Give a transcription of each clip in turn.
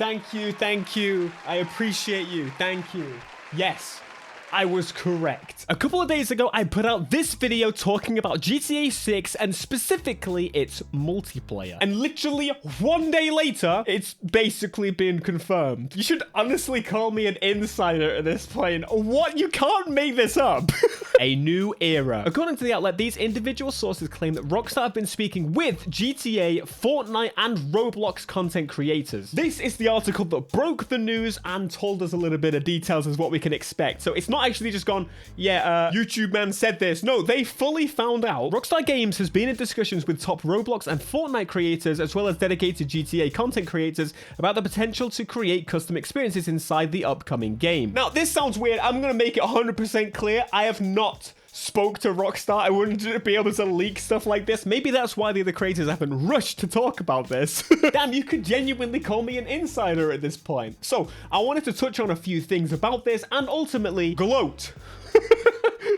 Thank you, thank you. I appreciate you. Thank you. Yes, I was correct. A couple of days ago, I put out this video talking about GTA 6 and specifically its multiplayer. And literally 1 day later, it's basically been confirmed. You should honestly call me an insider at this point. What? You can't make this up. A new era. According to the outlet, these individual sources claim that Rockstar have been speaking with GTA, Fortnite, and Roblox content creators. This is the article that broke the news and told us a little bit of details as what we can expect. So it's not actually just gone, yeah, YouTube man said this. No, they fully found out. Rockstar Games has been in discussions with top Roblox and Fortnite creators, as well as dedicated GTA content creators, about the potential to create custom experiences inside the upcoming game. Now, this sounds weird. I'm going to make it 100% clear. I have not spoke to Rockstar. I wouldn't be able to leak stuff like this. Maybe that's why the other creators haven't rushed to talk about this. Damn, you could genuinely call me an insider at this point. So I wanted to touch on a few things about this and ultimately gloat.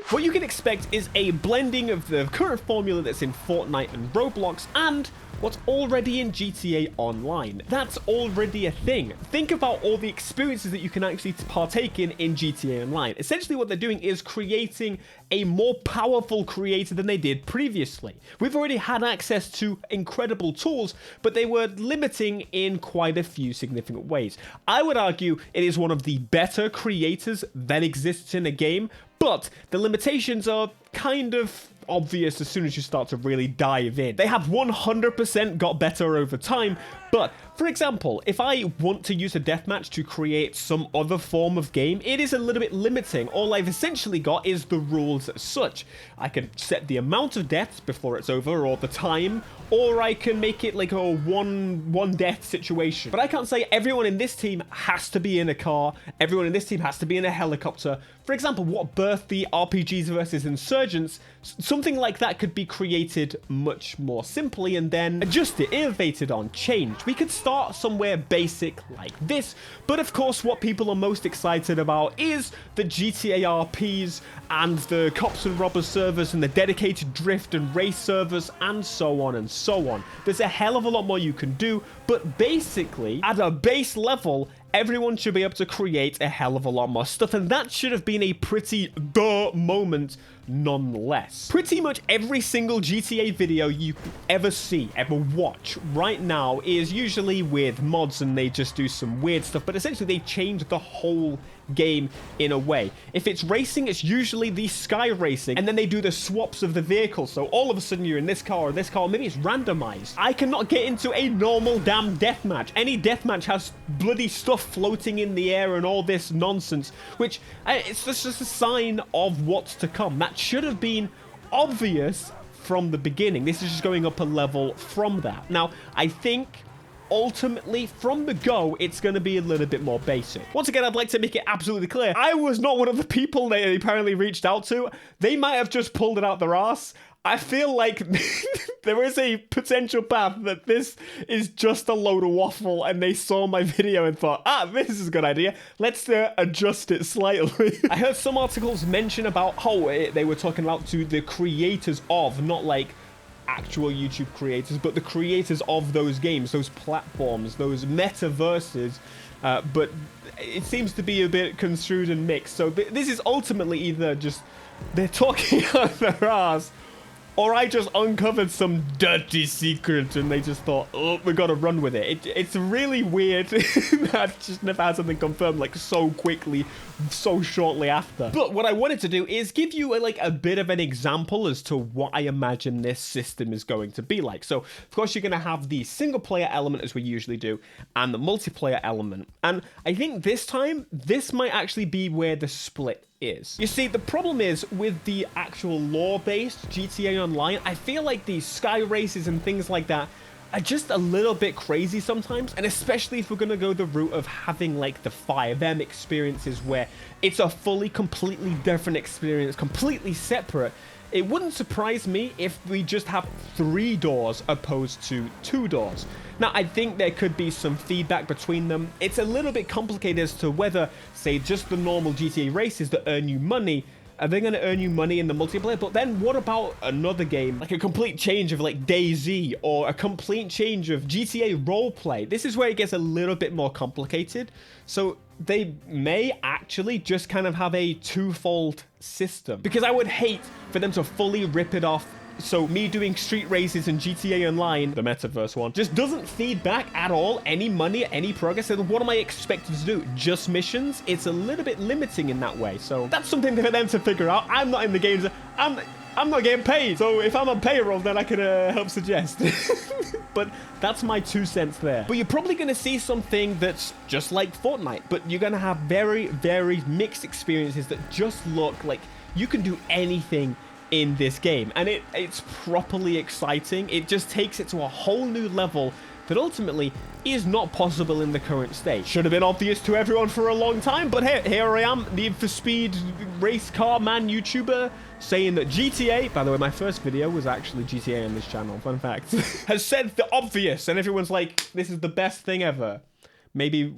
What you can expect is a blending of the current formula that's in Fortnite and Roblox and what's already in GTA Online. That's already a thing. Think about all the experiences that you can actually partake in GTA Online. Essentially what they're doing is creating a more powerful creator than they did previously. We've already had access to incredible tools, but they were limiting in quite a few significant ways. I would argue it is one of the better creators that exists in a game, but the limitations are kind of obvious as soon as you start to really dive in. They have 100% got better over time, but for example, if I want to use a deathmatch to create some other form of game, it is a little bit limiting. All I've essentially got is the rules as such. I can set the amount of deaths before it's over, or the time, or I can make it like a one death situation. But I can't say everyone in this team has to be in a car, everyone in this team has to be in a helicopter. For example, what birthed the RPGs versus Insurgents, something like that could be created much more simply and then adjusted, innovated on, changed. We could start somewhere basic like this, but of course what people are most excited about is the GTA RPs and the Cops and Robbers servers and the dedicated drift and race servers and so on and so on. There's a hell of a lot more you can do, but basically at a base level, everyone should be able to create a hell of a lot more stuff, and that should have been a pretty duh moment nonetheless. Pretty much every single GTA video you ever see, ever watch right now is usually with mods and they just do some weird stuff, but essentially they change the whole game in a way. If it's racing, it's usually the sky racing, and then they do the swaps of the vehicles, so all of a sudden you're in this car or this car, maybe it's randomized. I cannot get into a normal damn deathmatch. Any deathmatch has bloody stuff floating in the air and all this nonsense, which it's just a sign of what's to come. That should have been obvious from the beginning. This is just going up a level from that. Now, I think ultimately, from the go, it's going to be a little bit more basic. Once again, I'd like to make it absolutely clear, I was not one of the people they apparently reached out to. They might have just pulled it out their ass. I feel like there is a potential path that this is just a load of waffle and they saw my video and thought, this is a good idea. Let's adjust it slightly. I heard some articles mention about how they were talking about to the creators of, not like actual YouTube creators, but the creators of those games, those platforms, those metaverses, but it seems to be a bit construed and mixed. So this is ultimately either just they're talking out their ass, or I just uncovered some dirty secret and they just thought, oh, we gotta run with it. It's really weird that I've just never had something confirmed like so quickly, so shortly after. But what I wanted to do is give you a bit of an example as to what I imagine this system is going to be like. So, of course, you're gonna have the single player element as we usually do, and the multiplayer element. And I think this time, this might actually be where the split is. You see, the problem is with the actual lore-based GTA Online, I feel like these sky races and things like that are just a little bit crazy sometimes, and especially if we're gonna go the route of having like the 5M experiences where it's a fully, completely different experience, completely separate. It wouldn't surprise me if we just have 3 doors opposed to 2 doors. Now, I think there could be some feedback between them. It's a little bit complicated as to whether, say, just the normal GTA races that earn you money Are they going to earn you money in the multiplayer? But then what about another game, like a complete change of like DayZ or a complete change of GTA roleplay? This is where it gets a little bit more complicated. So they may actually just kind of have a twofold system, because I would hate for them to fully rip it off. So me doing street races in GTA Online, the metaverse one, just doesn't feed back at all any money, any progress. And what am I expected to do? Just missions? It's a little bit limiting in that way. So that's something for them to figure out. I'm not in the games. I'm not getting paid. So if I'm on payroll, then I can help suggest. But that's my 2 cents there. But you're probably going to see something that's just like Fortnite, but you're going to have very, very mixed experiences that just look like you can do anything in this game, and it's properly exciting. It just takes it to a whole new level that ultimately is not possible in the current state. Should have been obvious to everyone for a long time, but here I am, Need for Speed race car man YouTuber, saying that GTA, by the way, my first video was actually GTA on this channel, fun fact, has said the obvious, and everyone's like, this is the best thing ever. Maybe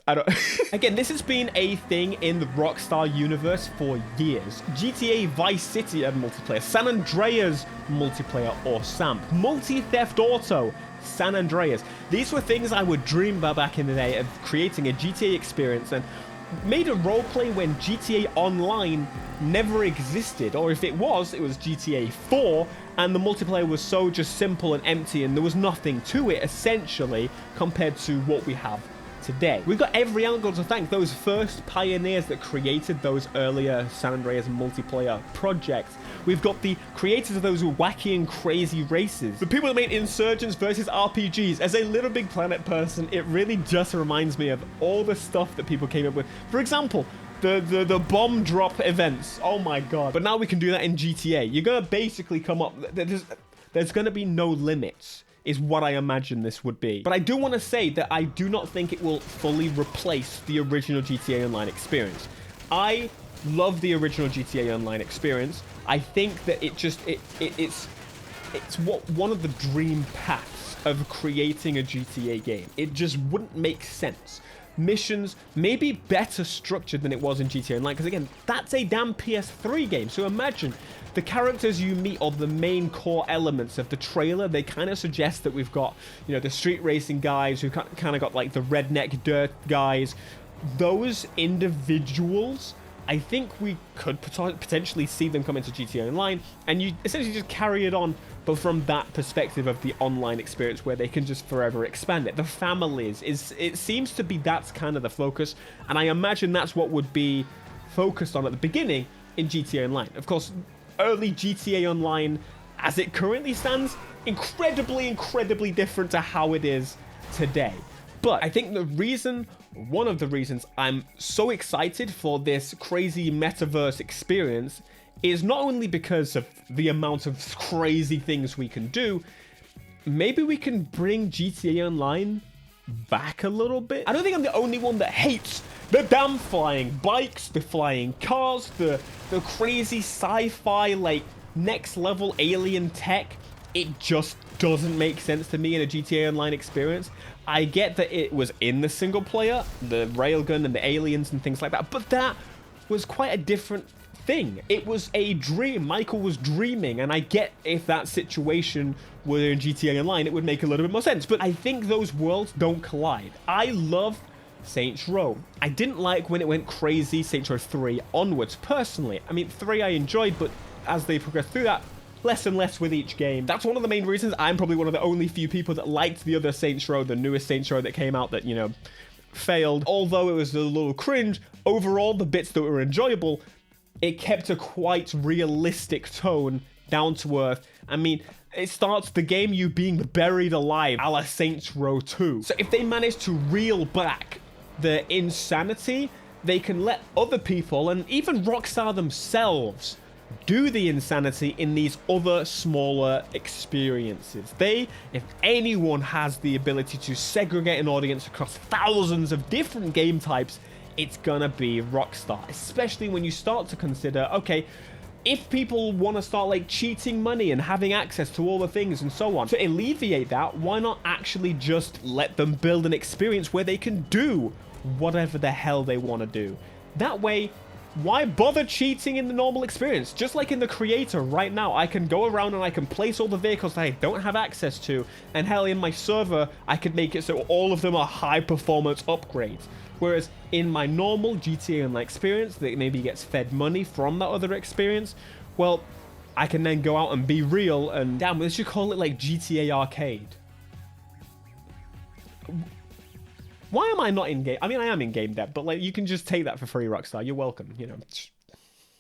I don't. Again, this has been a thing in the Rockstar universe for years. GTA Vice City had multiplayer, San Andreas multiplayer or SAMP, Multi-Theft Auto, San Andreas. These were things I would dream about back in the day of creating a GTA experience, and made a roleplay when GTA Online never existed, or if it was GTA 4, and the multiplayer was so just simple and empty, and there was nothing to it essentially compared to what we have today. We've got every angle to thank those first pioneers that created those earlier San Andreas multiplayer projects. We've got the creators of those wacky and crazy races. The people that made Insurgents versus RPGs. As a Little Big Planet person, it really just reminds me of all the stuff that people came up with. For example, the bomb drop events. Oh my god. But now we can do that in GTA. You're gonna basically come up... There's gonna be no limits, is what I imagine this would be. But I do want to say that I do not think it will fully replace the original GTA Online experience. I love the original GTA Online experience. I think that it's one of the dream paths of creating a GTA game. It just wouldn't make sense. Missions may be better structured than it was in GTA Online, because again, that's a damn PS3 game. So imagine the characters you meet, or the main core elements of the trailer, they kind of suggest that we've got, you know, the street racing guys who kind of got like the redneck dirt guys. Those individuals, I think we could potentially see them come into GTA Online, and you essentially just carry it on, but from that perspective of the online experience where they can just forever expand it. The families, it seems to be that's kind of the focus, and I imagine that's what would be focused on at the beginning in GTA Online. Of course, early GTA Online, as it currently stands, incredibly different to how it is today. But I think one of the reasons I'm so excited for this crazy metaverse experience is not only because of the amount of crazy things we can do, maybe we can bring GTA Online back a little bit. I don't think I'm the only one that hates the damn flying bikes, the flying cars, the crazy sci-fi, like, next level alien tech. It just doesn't make sense to me in a GTA Online experience. I get that it was in the single player, the railgun and the aliens and things like that, but that was quite a different thing. It was a dream. Michael was dreaming, and I get if that situation were in GTA Online, it would make a little bit more sense, but I think those worlds don't collide. I love Saints Row. I didn't like when it went crazy, Saints Row 3 onwards, personally. I mean, 3 I enjoyed, but as they progressed through that, less and less with each game. That's one of the main reasons I'm probably one of the only few people that liked the other Saints Row, the newest Saints Row that came out that, you know, failed. Although it was a little cringe, overall, the bits that were enjoyable, it kept a quite realistic tone, down to earth. I mean, it starts the game you being buried alive, a la Saints Row 2. So if they manage to reel back the insanity, they can let other people, and even Rockstar themselves, do the insanity in these other smaller experiences. If anyone has the ability to segregate an audience across thousands of different game types, it's gonna be Rockstar, especially when you start to consider, okay, if people want to start like cheating money and having access to all the things and so on, to alleviate that, why not actually just let them build an experience where they can do whatever the hell they want to do? That way, Why bother cheating in the normal experience? Just like in the creator right now, I can go around and I can place all the vehicles that I don't have access to. And hell, in my server, I could make it so all of them are high performance upgrades. Whereas in my normal GTA Online experience that maybe gets fed money from that other experience, well, I can then go out and be real and damn, let's just call it like GTA Arcade. Why am I not in game? I mean, I am in game dev, but like you can just take that for free, Rockstar. You're welcome, you know.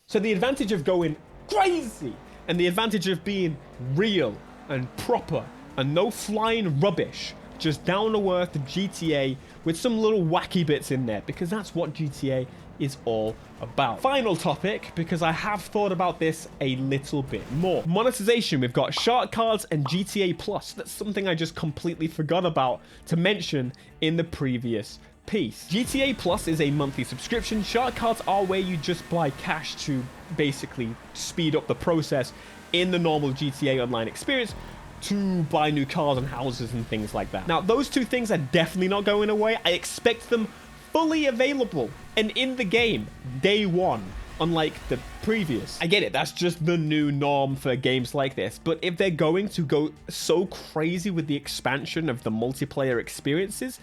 So the advantage of going crazy and the advantage of being real and proper and no flying rubbish, just down to earth GTA with some little wacky bits in there, because that's what GTA is all about. Final topic, because I have thought about this a little bit more. Monetization, we've got Shark Cards and GTA Plus. That's something I just completely forgot about to mention in the previous piece. GTA Plus is a monthly subscription. Shark Cards are where you just buy cash to basically speed up the process in the normal GTA Online experience to buy new cars and houses and things like that. Now, those two things are definitely not going away. I expect them fully available and in the game day one, unlike the previous. I get it, that's just the new norm for games like this, but if they're going to go so crazy with the expansion of the multiplayer experiences,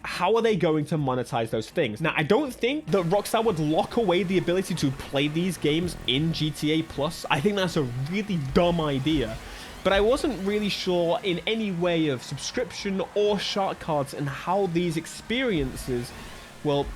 how are they going to monetize those things? Now, I don't think that Rockstar would lock away the ability to play these games in GTA Plus. I think that's a really dumb idea. But I wasn't really sure in any way of subscription or Shark Cards and how these experiences, well,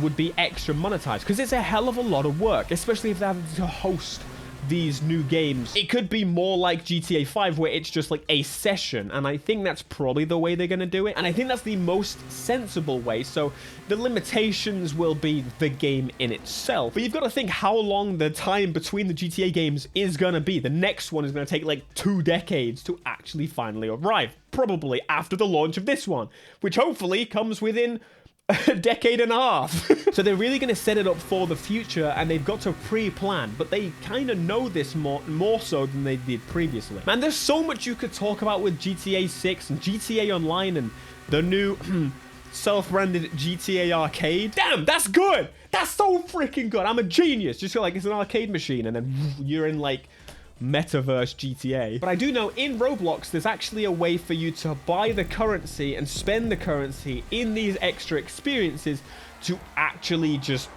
would be extra monetized. Because it's a hell of a lot of work, especially if they're having to host these new games. It could be more like GTA 5 where it's just like a session, and I think that's probably the way they're going to do it, and I think that's the most sensible way. So the limitations will be the game in itself, but you've got to think how long the time between the GTA games is going to be. The next one is going to take like 2 decades to actually finally arrive, probably after the launch of this one, which hopefully comes within a decade and a half. So they're really going to set it up for the future, and they've got to pre-plan, but they kind of know this more so than they did previously. Man, there's so much you could talk about with GTA 6 and GTA Online and the new self-branded GTA Arcade. Damn, that's good. That's so freaking good. I'm a genius. Just feel like it's an arcade machine, and then you're in like metaverse GTA. But I do know in Roblox there's actually a way for you to buy the currency and spend the currency in these extra experiences to actually just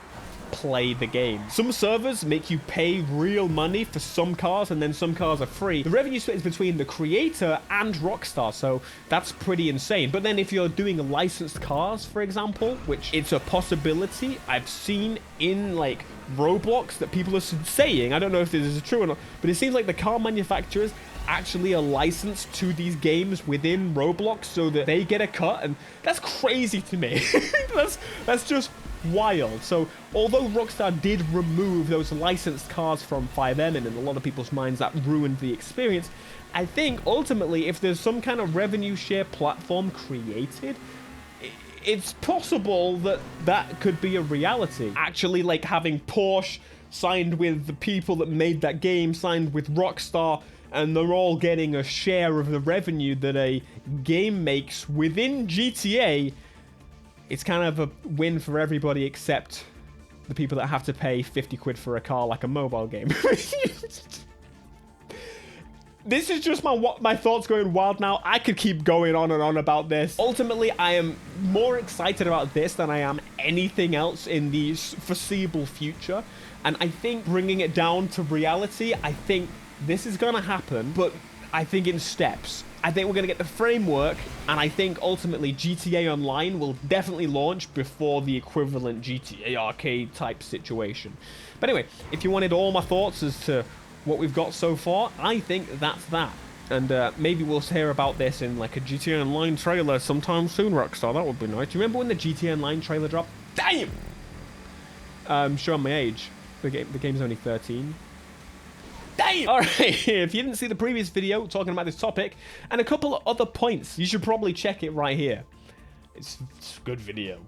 play the game. Some servers make you pay real money for some cars, and then some cars are free. The revenue split is between the creator and Rockstar, so that's pretty insane. But then if you're doing licensed cars, for example, which it's a possibility I've seen in like Roblox that people are saying, I don't know if this is true or not, but it seems like the car manufacturers actually are licensed to these games within Roblox so that they get a cut, and that's crazy to me. that's just wild. So although Rockstar did remove those licensed cars from FiveM, and in a lot of people's minds that ruined the experience, I think ultimately if there's some kind of revenue share platform created, it's possible that that could be a reality. Actually, like having Porsche signed with the people that made that game, signed with Rockstar, and they're all getting a share of the revenue that a game makes within GTA. It's kind of a win for everybody except the people that have to pay 50 quid for a car like a mobile game. This is just my thoughts going wild now. I could keep going on and on about this. Ultimately, I am more excited about this than I am anything else in the foreseeable future. And I think bringing it down to reality, I think this is going to happen, but I think in steps. I think we're going to get the framework, and I think ultimately GTA Online will definitely launch before the equivalent GTA Arcade type situation. But anyway, if you wanted all my thoughts as to what we've got so far, I think that's that. And maybe we'll hear about this in like a GTA Online trailer sometime soon, Rockstar. That would be nice. Do you remember when the GTA Online trailer dropped? Damn! I'm showing my age. The game's only 13. Damn! Alright, if you didn't see the previous video talking about this topic and a couple of other points, you should probably check it right here. It's a good video.